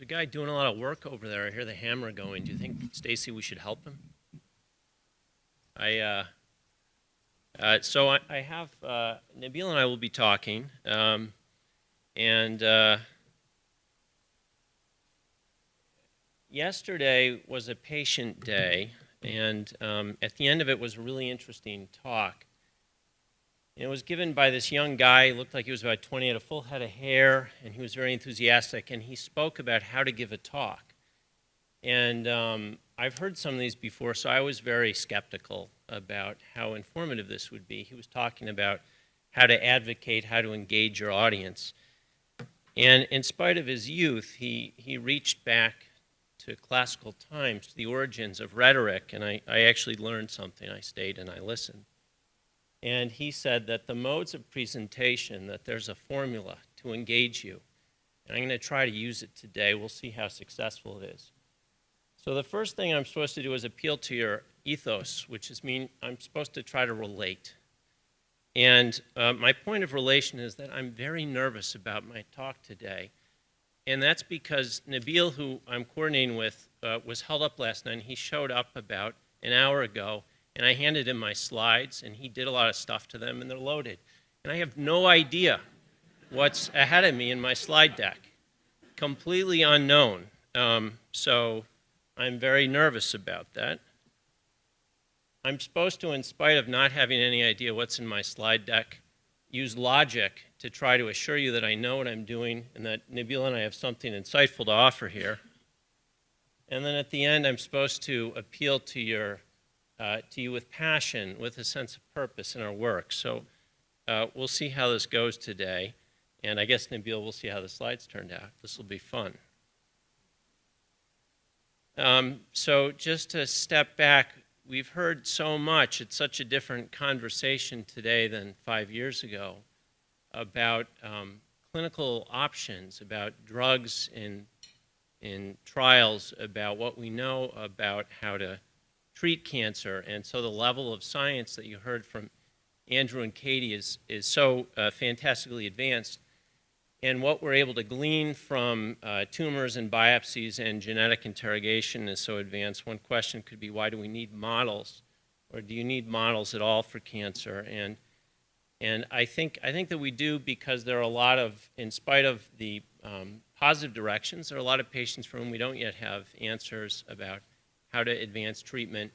There's a guy doing a lot of work over there. I hear the hammer going. Do you think, Stacy, we should help him? So I have, Nabil and I will be talking, yesterday was a patient day, and at the end of it was a really interesting talk. And it was given by this young guy. He looked like he was about 20, had a full head of hair, and he was very enthusiastic, and he spoke about how to give a talk. And I've heard some of these before, so I was very skeptical about how informative this would be. He was talking about how to advocate, how to engage your audience. And in spite of his youth, he reached back to classical times, to the origins of rhetoric, and I actually learned something. I stayed and I listened. And he said that the modes of presentation, that there's a formula to engage you. And I'm going to try to use it today. We'll see how successful it is. So the first thing I'm supposed to do is appeal to your ethos, which is I'm supposed to try to relate. And my point of relation is that I'm very nervous about my talk today. And that's because Nabil, who I'm coordinating with, was held up last night. And he showed up about an hour ago, and I handed him my slides, and he did a lot of stuff to them, and they're loaded. And I have no idea what's ahead of me in my slide deck. Completely unknown. So I'm very nervous about that. I'm supposed to, in spite of not having any idea what's in my slide deck, use logic to try to assure you that I know what I'm doing and that Nabil and I have something insightful to offer here. And then at the end, I'm supposed to appeal to you with passion, with a sense of purpose in our work. So we'll see how this goes today. And I guess, Nabil, we'll see how the slides turned out. This will be fun. So just to step back, we've heard so much. It's such a different conversation today than 5 years ago about clinical options, about drugs in trials, about what we know about how to treat cancer. And so the level of science that you heard from Andrew and Katie is so fantastically advanced. And what we're able to glean from tumors and biopsies and genetic interrogation is so advanced. One question could be, why do we need models? Or do you need models at all for cancer? And I think that we do, because there are a lot of, in spite of the positive directions, there are a lot of patients for whom we don't yet have answers about how to advance treatment.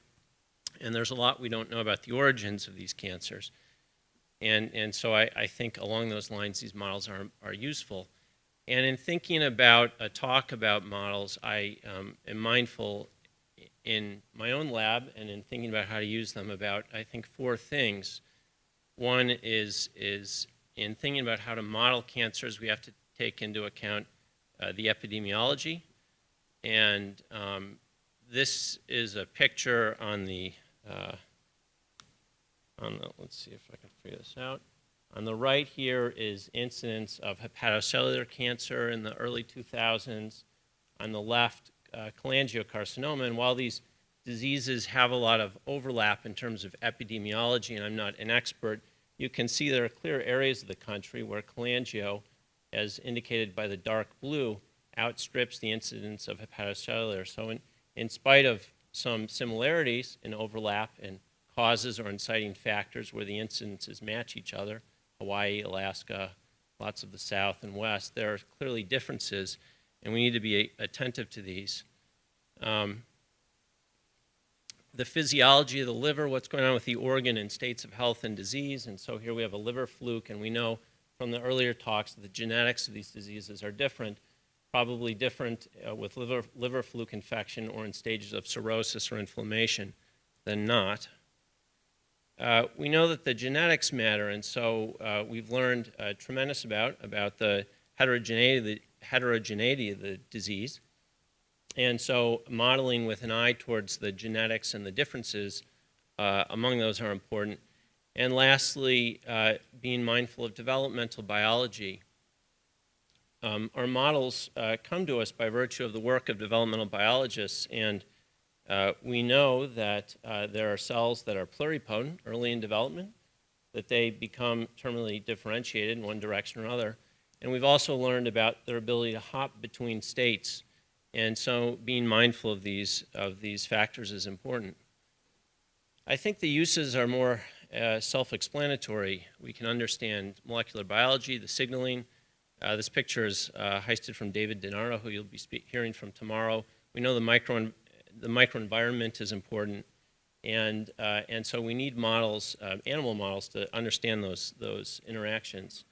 And there's a lot we don't know about the origins of these cancers. And so I think along those lines, these models are useful. And in thinking about a talk about models, I am mindful in my own lab and in thinking about how to use them about, I think, 4 things. One is in thinking about how to model cancers, we have to take into account the epidemiology. And this is a picture on the let's see if I can figure this out. On the right here is incidence of hepatocellular cancer in the early 2000s. On the left, cholangiocarcinoma. And while these diseases have a lot of overlap in terms of epidemiology, and I'm not an expert, you can see there are clear areas of the country where cholangio, as indicated by the dark blue, outstrips the incidence of hepatocellular. So in spite of some similarities in overlap and causes or inciting factors where the incidences match each other, Hawaii, Alaska, lots of the South and West, there are clearly differences, and we need to be attentive to these. The physiology of the liver, what's going on with the organ in states of health and disease, and so here we have a liver fluke, and we know from the earlier talks that the genetics of these diseases are different, probably different with liver fluke infection or in stages of cirrhosis or inflammation than not. We know that the genetics matter, and so we've learned a tremendous about the heterogeneity of the disease. And so modeling with an eye towards the genetics and the differences among those are important. And lastly, being mindful of developmental biology. Our models come to us by virtue of the work of developmental biologists, and we know that there are cells that are pluripotent early in development, that they become terminally differentiated in one direction or another. And we've also learned about their ability to hop between states And so being mindful of these factors is important. I think the uses are more self-explanatory. We can understand molecular biology, the signaling. This picture is heisted from David DiNardo, who you'll be hearing from tomorrow. We know the microenvironment is important, and so we need models, animal models, to understand those interactions.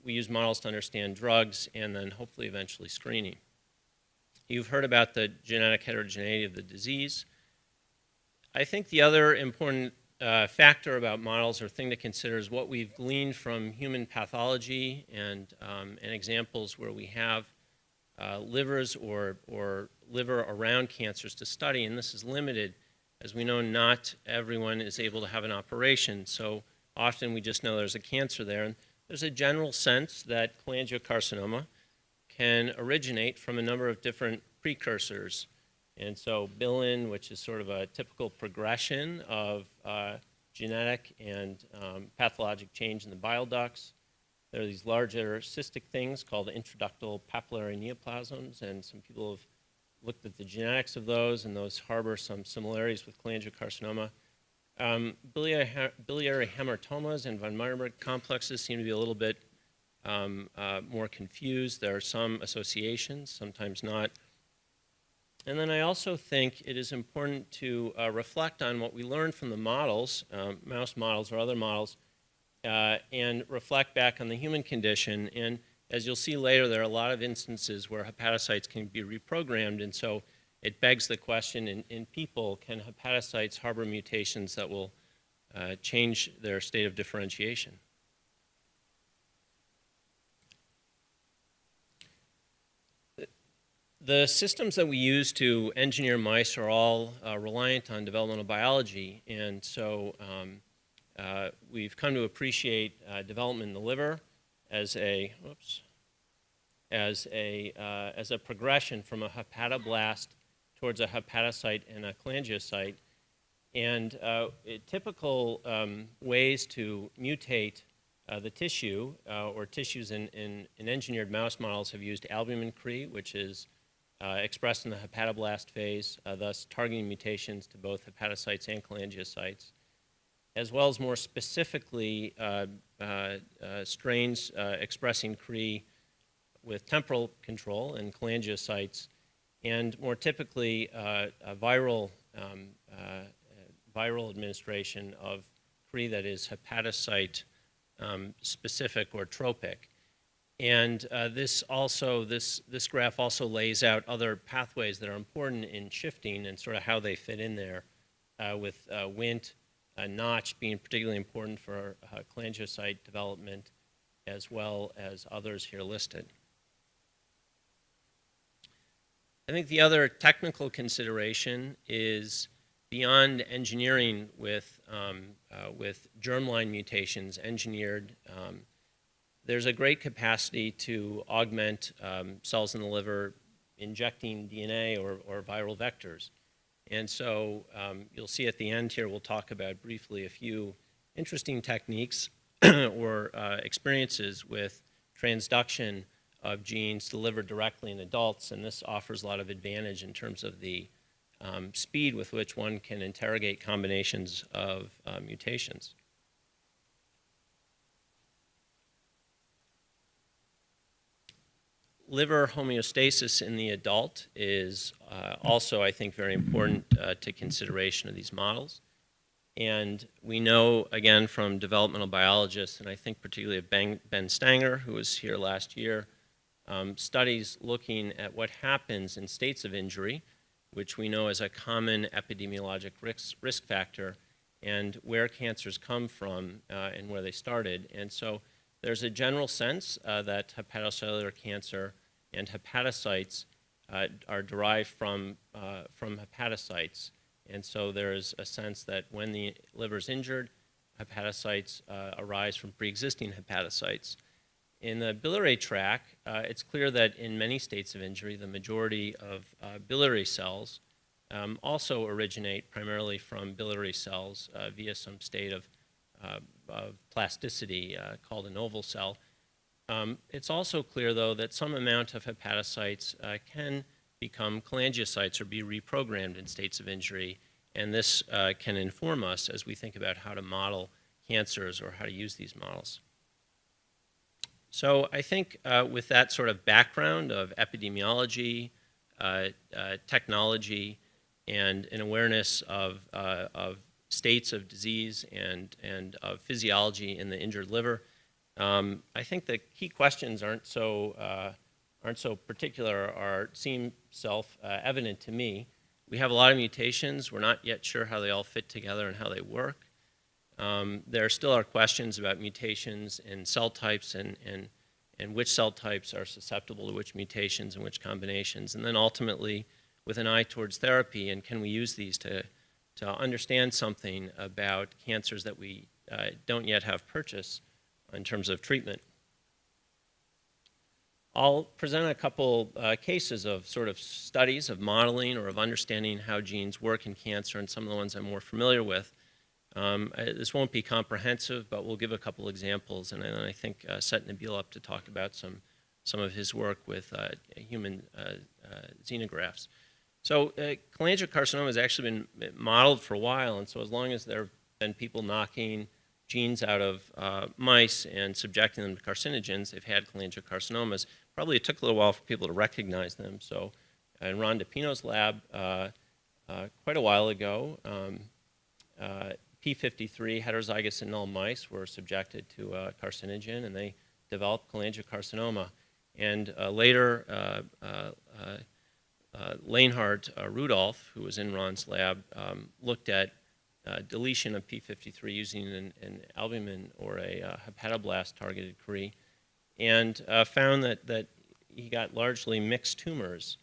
We use models to understand drugs and then hopefully eventually screening. You've heard about the genetic heterogeneity of the disease. I think the other important factor about models or thing to consider is what we've gleaned from human pathology and examples where we have livers or liver around cancers to study, and this is limited. As we know, not everyone is able to have an operation, so often we just know there's a cancer there. And there's a general sense that cholangiocarcinoma can originate from a number of different precursors. And so bilin, which is sort of a typical progression of genetic and pathologic change in the bile ducts. There are these larger cystic things called intraductal papillary neoplasms, and some people have looked at the genetics of those, and those harbor some similarities with cholangiocarcinoma. Biliary hamartomas and von Meyerberg complexes seem to be a little bit more confused. There are some associations, sometimes not. And then I also think it is important to reflect on what we learned from the models, mouse models or other models, and reflect back on the human condition. And as you'll see later, there are a lot of instances where hepatocytes can be reprogrammed, and so it begs the question, in people, can hepatocytes harbor mutations that will change their state of differentiation? The systems that we use to engineer mice are all reliant on developmental biology, and so we've come to appreciate development in the liver as a progression from a hepatoblast towards a hepatocyte and a cholangiocyte. And typical ways to mutate the tissue or tissues in engineered mouse models have used albumin-Cre, which is expressed in the hepatoblast phase, thus targeting mutations to both hepatocytes and cholangiocytes, as well as more specifically strains expressing Cre with temporal control in cholangiocytes, and more typically viral administration of Cre that is hepatocyte specific or tropic. And this graph also lays out other pathways that are important in shifting and sort of how they fit in there, with Wnt, Notch being particularly important for cholangiocyte development, as well as others here listed. I think the other technical consideration is beyond engineering with germline mutations engineered. There's a great capacity to augment cells in the liver injecting DNA or viral vectors. And so you'll see at the end here, we'll talk about briefly a few interesting techniques or experiences with transduction of genes delivered directly in adults, and this offers a lot of advantage in terms of the speed with which one can interrogate combinations of mutations. Liver homeostasis in the adult is also, I think, very important to consideration of these models. And we know, again, from developmental biologists, and I think particularly of Ben Stanger, who was here last year, studies looking at what happens in states of injury, which we know is a common epidemiologic risk factor, and where cancers come from and where they started. And so there's a general sense that hepatocellular cancer and hepatocytes are derived from hepatocytes. And so there's a sense that when the liver is injured, hepatocytes arise from pre-existing hepatocytes. In the biliary tract, it's clear that in many states of injury, the majority of biliary cells also originate primarily from biliary cells via some state of plasticity called an oval cell. It's also clear, though, that some amount of hepatocytes can become cholangiocytes or be reprogrammed in states of injury. And this can inform us as we think about how to model cancers or how to use these models. So I think with that sort of background of epidemiology, technology, and an awareness of states of disease and of physiology in the injured liver, I think the key questions aren't so particular or seem self-evident to me. We have a lot of mutations. We're not yet sure how they all fit together and how they work. There still are questions about mutations in cell types and which cell types are susceptible to which mutations and which combinations. And then ultimately, with an eye towards therapy, and can we use these to understand something about cancers that we don't yet have purchase in terms of treatment. I'll present a couple cases of sort of studies of modeling or of understanding how genes work in cancer, and some of the ones I'm more familiar with. This won't be comprehensive, but we'll give a couple examples, and then I think set Nabil up to talk about some of his work with human xenografts. So cholangiocarcinoma has actually been modeled for a while, and so as long as there have been people knocking genes out of mice and subjecting them to carcinogens, they've had cholangiocarcinomas. Probably it took a little while for people to recognize them. So in Ron DePino's lab quite a while ago, P53 heterozygous and null mice were subjected to a carcinogen, and they developed cholangiocarcinoma. And later, Leinhardt Rudolph, who was in Ron's lab, looked at deletion of P53 using an albumin or a hepatoblast-targeted CRE, and found that he got largely mixed tumors,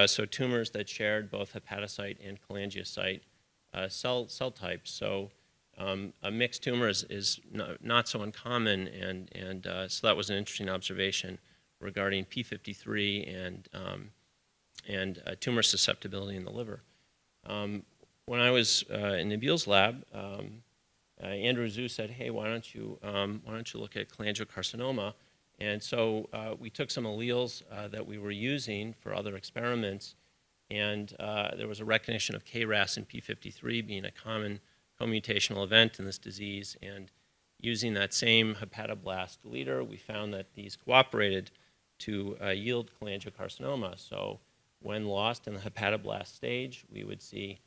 so tumors that shared both hepatocyte and cholangiocyte cell types. So a mixed tumor is not so uncommon, and so that was an interesting observation regarding P53 and tumor susceptibility in the liver. When I was in Nabil's lab, Andrew Zhu said, "Hey, why don't you look at cholangiocarcinoma?" And so we took some alleles that we were using for other experiments, and there was a recognition of KRAS and P53 being a common co-mutational event in this disease. And using that same hepatoblast deleter, we found that these cooperated to yield cholangiocarcinoma. So when lost in the hepatoblast stage, we would see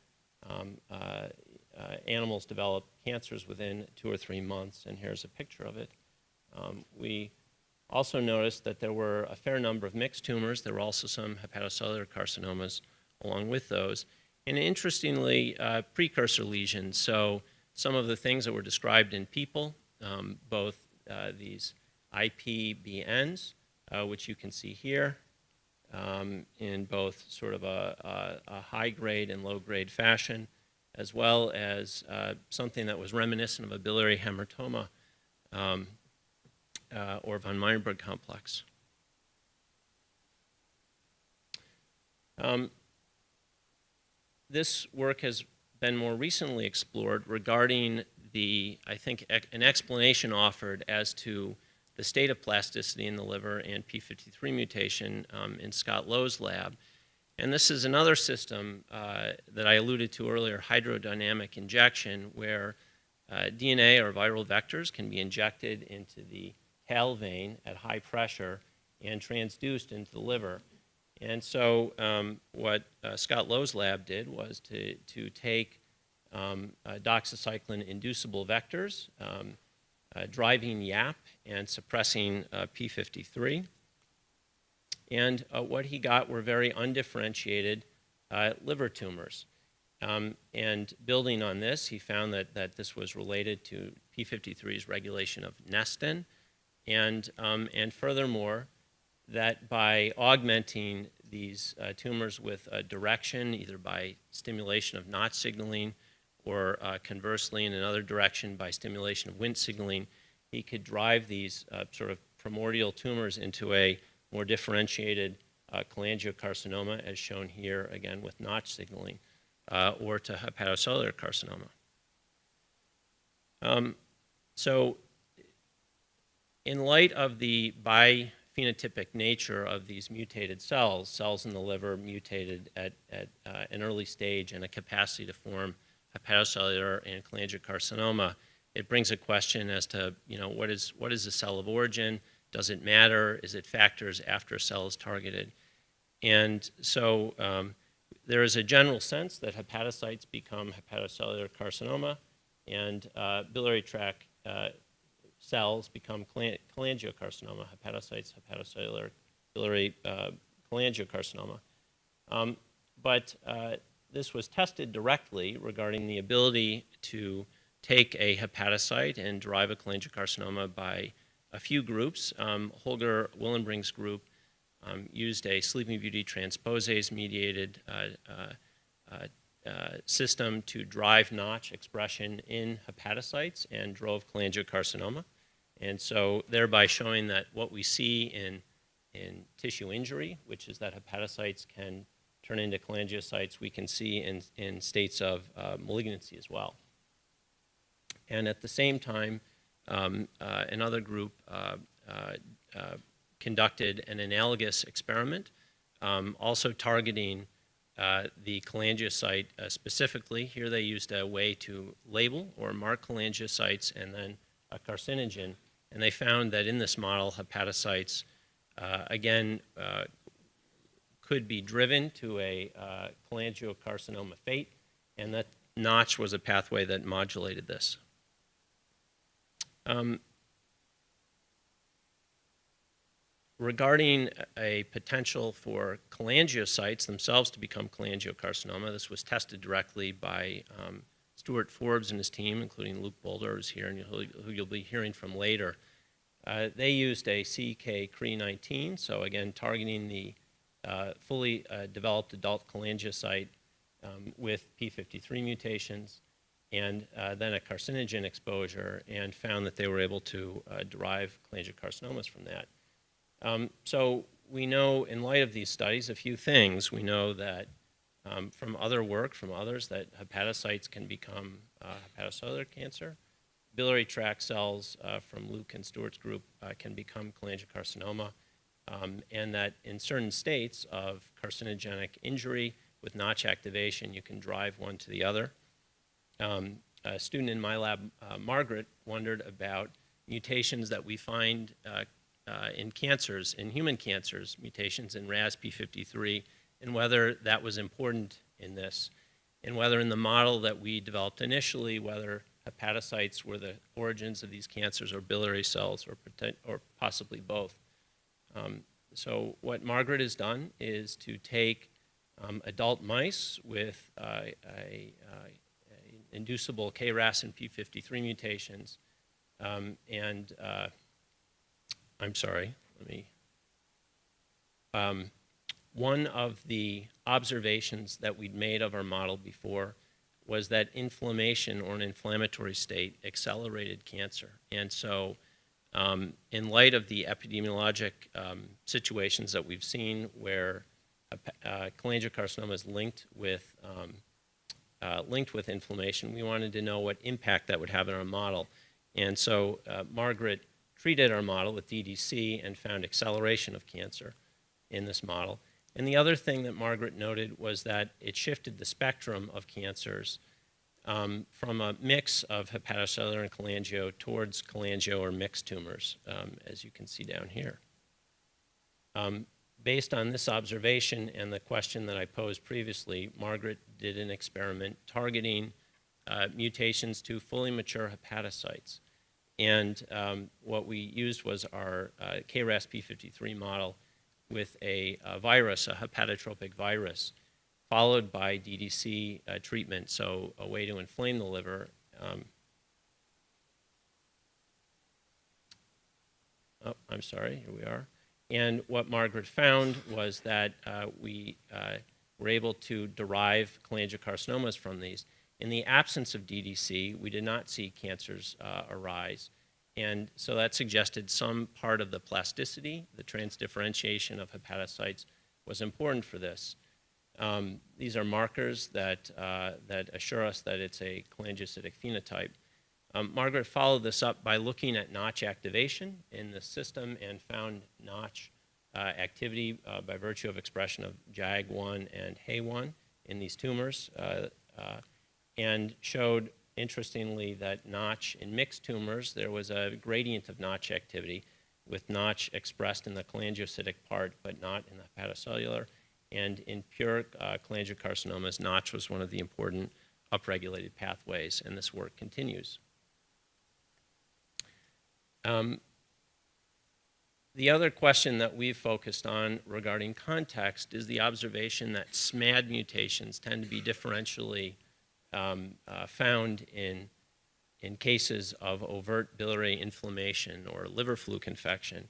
animals develop cancers within 2 or 3 months, and here's a picture of it. We also noticed that there were a fair number of mixed tumors. There were also some hepatocellular carcinomas along with those. And interestingly, precursor lesions. So some of the things that were described in people, both these IPBNs, which you can see here, in both sort of a high-grade and low-grade fashion, as well as something that was reminiscent of a biliary hamartoma or von Meyerberg complex. This work has been more recently explored regarding I think, an explanation offered as to the state of plasticity in the liver and P53 mutation in Scott Lowe's lab. And this is another system that I alluded to earlier, hydrodynamic injection, where DNA or viral vectors can be injected into the tail vein at high pressure and transduced into the liver. And so what Scott Lowe's lab did was to take doxycycline-inducible vectors, driving YAP and suppressing P53. And what he got were very undifferentiated liver tumors. And building on this, he found that this was related to P53's regulation of nestin, and furthermore, that by augmenting these tumors with direction, either by stimulation of Notch signaling or conversely in another direction by stimulation of Wnt signaling, he could drive these sort of primordial tumors into a more differentiated cholangiocarcinoma, as shown here again with Notch signaling, or to hepatocellular carcinoma. So in light of the phenotypic nature of these mutated cells, cells in the liver mutated at an early stage and a capacity to form hepatocellular and cholangiocarcinoma, it brings a question as to, what is the cell of origin? Does it matter? Is it factors after a cell is targeted? And so there is a general sense that hepatocytes become hepatocellular carcinoma, and biliary tract cells become cholangiocarcinoma, hepatocytes, hepatocellular, biliary cholangiocarcinoma. But this was tested directly regarding the ability to take a hepatocyte and derive a cholangiocarcinoma by a few groups. Holger Willenbring's group used a Sleeping Beauty transposase-mediated system to drive Notch expression in hepatocytes and drove cholangiocarcinoma. And so thereby showing that what we see in tissue injury, which is that hepatocytes can turn into cholangiocytes, we can see in states of malignancy as well. And at the same time, another group conducted an analogous experiment, also targeting the cholangiocyte specifically. Here they used a way to label or mark cholangiocytes and then a carcinogen. And they found that in this model, hepatocytes, again, could be driven to a cholangiocarcinoma fate, and that Notch was a pathway that modulated this. Regarding a potential for cholangiocytes themselves to become cholangiocarcinoma, this was tested directly by Stuart Forbes and his team, including Luke Boulder, who's here and who you'll be hearing from later. They used a CK-Cre19, so again, targeting the fully developed adult cholangiocyte with P53 mutations, and then a carcinogen exposure, and found that they were able to derive cholangiocarcinomas from that. So we know, in light of these studies, a few things. We know that from other work, from others, that hepatocytes can become hepatocellular cancer. Biliary tract cells from Luke and Stewart's group can become cholangiocarcinoma, and that in certain states of carcinogenic injury with Notch activation, you can drive one to the other. A student in my lab, Margaret, wondered about mutations that we find in cancers, in human cancers, mutations in RAS-P53, and whether that was important in this, and whether in the model that we developed initially, whether hepatocytes were the origins of these cancers or biliary cells or possibly both. So what Margaret has done is to take adult mice with inducible KRAS and P53 mutations, and I'm sorry, let me. One of the observations that we'd made of our model before was that inflammation or an inflammatory state accelerated cancer. And so in light of the epidemiologic situations that we've seen where cholangiocarcinoma is linked with inflammation, we wanted to know what impact that would have in our model. And so Margaret treated our model with DDC and found acceleration of cancer in this model. And the other thing that Margaret noted was that it shifted the spectrum of cancers from a mix of hepatocellular and cholangio towards cholangio or mixed tumors, as you can see down here. Based on this observation and the question that I posed previously, Margaret did an experiment targeting mutations to fully mature hepatocytes. And what we used was our KRAS P53 model with a virus, a hepatotropic virus, followed by DDC treatment, so a way to inflame the liver. I'm sorry, here we are. And what Margaret found was that we were able to derive cholangiocarcinomas from these. In the absence of DDC, we did not see cancers arise. And so that suggested some part of the plasticity, the transdifferentiation of hepatocytes, was important for this. These are markers that assure us that it's a cholangiocytic phenotype. Margaret followed this up by looking at Notch activation in the system and found Notch activity by virtue of expression of JAG1 and HEY1 in these tumors, and showed, interestingly, that Notch in mixed tumors, there was a gradient of Notch activity, with Notch expressed in the cholangiocytic part but not in the hepatocellular. And in pure cholangiocarcinomas, Notch was one of the important upregulated pathways, and this work continues. The other question that we've focused on regarding context is the observation that SMAD mutations tend to be differentially found in cases of overt biliary inflammation or liver fluke infection.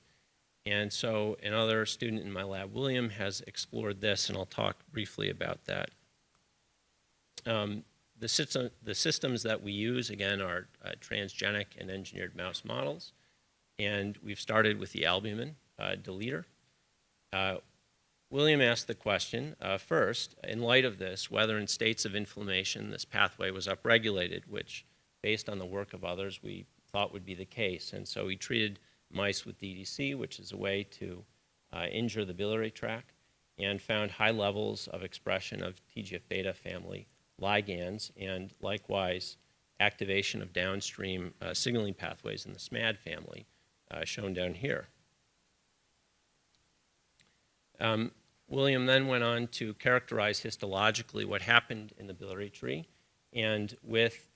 And so another student in my lab, William, has explored this, and I'll talk briefly about that. The systems that we use, again, are transgenic and engineered mouse models. And we've started with the albumin deleter. William asked the question, first, in light of this, whether in states of inflammation this pathway was upregulated, which, based on the work of others, we thought would be the case. And so he treated mice with DDC, which is a way to injure the biliary tract, and found high levels of expression of TGF-beta family ligands, and likewise activation of downstream signaling pathways in the SMAD family, shown down here. William then went on to characterize histologically what happened in the biliary tree, and with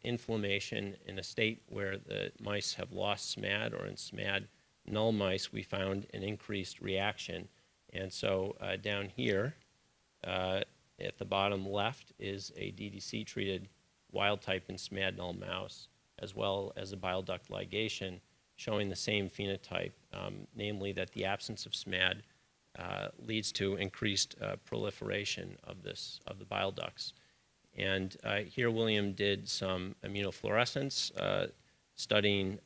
inflammation in a state where the mice have lost SMAD, or in SMAD null mice, we found an increased reaction. And so down here, at the bottom left, is a DDC-treated wild-type and SMAD null mouse, as well as a bile duct ligation, showing the same phenotype, namely that the absence of SMAD leads to increased proliferation of the bile ducts. And here William did some immunofluorescence studying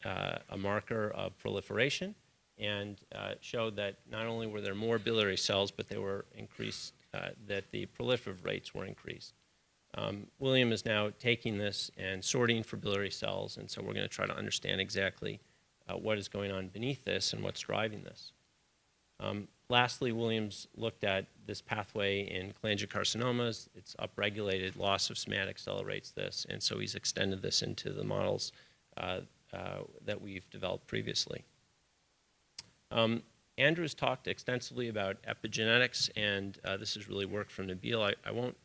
a marker of proliferation, and showed that not only were there more biliary cells, but they were increased, that the proliferative rates were increased. William is now taking this and sorting for biliary cells, and so we're going to try to understand exactly what is going on beneath this and what's driving this. Lastly, Williams looked at this pathway in cholangiocarcinomas. It's upregulated. Loss of SMAD accelerates this, and so he's extended this into the models that we've developed previously. Andrew's talked extensively about epigenetics, and this is really work from Nabil. I won't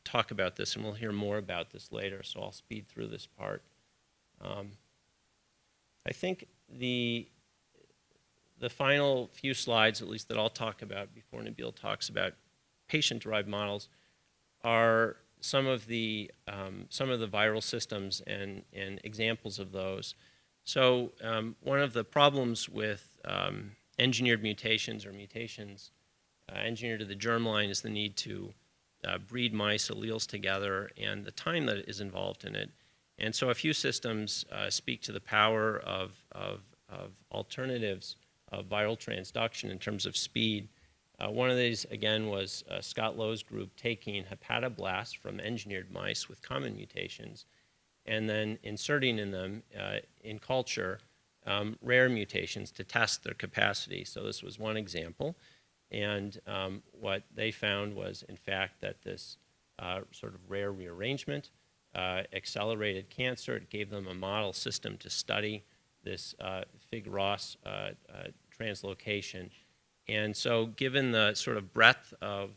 talk about this, and we'll hear more about this later, so I'll speed through this part. I think the final few slides, at least that I'll talk about before Nabil talks about patient-derived models, are some of the viral systems and examples of those. So one of the problems with engineered mutations or mutations engineered to the germline is the need to breed mice alleles together and the time that is involved in it. And so a few systems speak to the power of alternatives of viral transduction in terms of speed. One of these, again, was Scott Lowe's group taking hepatoblasts from engineered mice with common mutations and then inserting in them, in culture, rare mutations to test their capacity. So this was one example. And what they found was, in fact, that this sort of rare rearrangement accelerated cancer. It gave them a model system to study this Fig-Ross translocation. And so given the sort of breadth of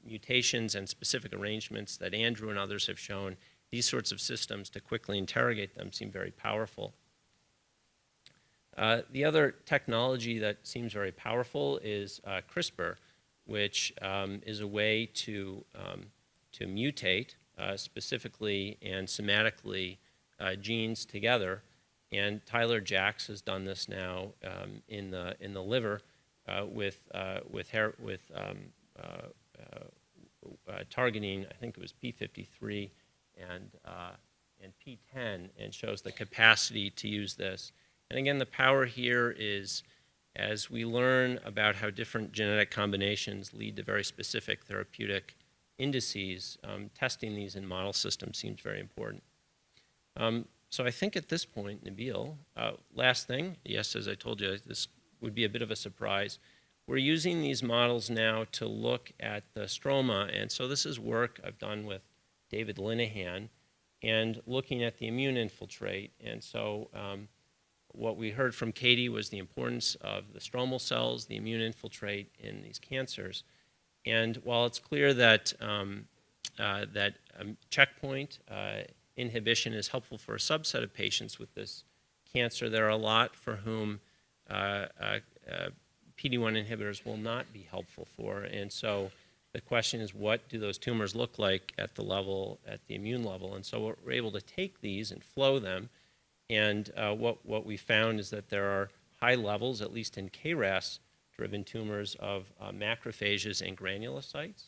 mutations and specific arrangements that Andrew and others have shown, these sorts of systems to quickly interrogate them seem very powerful. The other technology that seems very powerful is CRISPR, which is a way to mutate specifically and somatically genes together. And Tyler Jacks has done this now in the liver with targeting, I think it was P53 and P10, and shows the capacity to use this. And again, the power here is, as we learn about how different genetic combinations lead to very specific therapeutic indices, testing these in model systems seems very important. So I think at this point, Nabil, last thing, yes, as I told you, this would be a bit of a surprise. We're using these models now to look at the stroma, and so this is work I've done with David Linehan, and looking at the immune infiltrate. And so what we heard from Katie was the importance of the stromal cells, the immune infiltrate in these cancers. And while it's clear that, checkpoint inhibition is helpful for a subset of patients with this cancer, there are a lot for whom PD-1 inhibitors will not be helpful for. And so the question is, what do those tumors look like at the level, at the immune level? And so we're able to take these and flow them. And what we found is that there are high levels, at least in KRAS-driven tumors, of macrophages and granulocytes.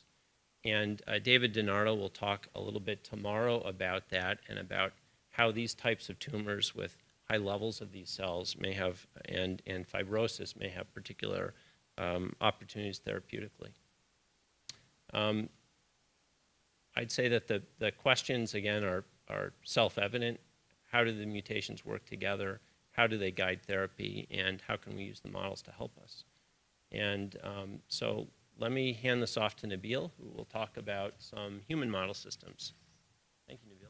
And David DiNardo will talk a little bit tomorrow about that and about how these types of tumors with high levels of these cells may have, and fibrosis may have particular opportunities therapeutically. I'd say that the questions, again, are self-evident. How do the mutations work together? How do they guide therapy? And how can we use the models to help us? And so let me hand this off to Nabil, who will talk about some human model systems. Thank you, Nabil.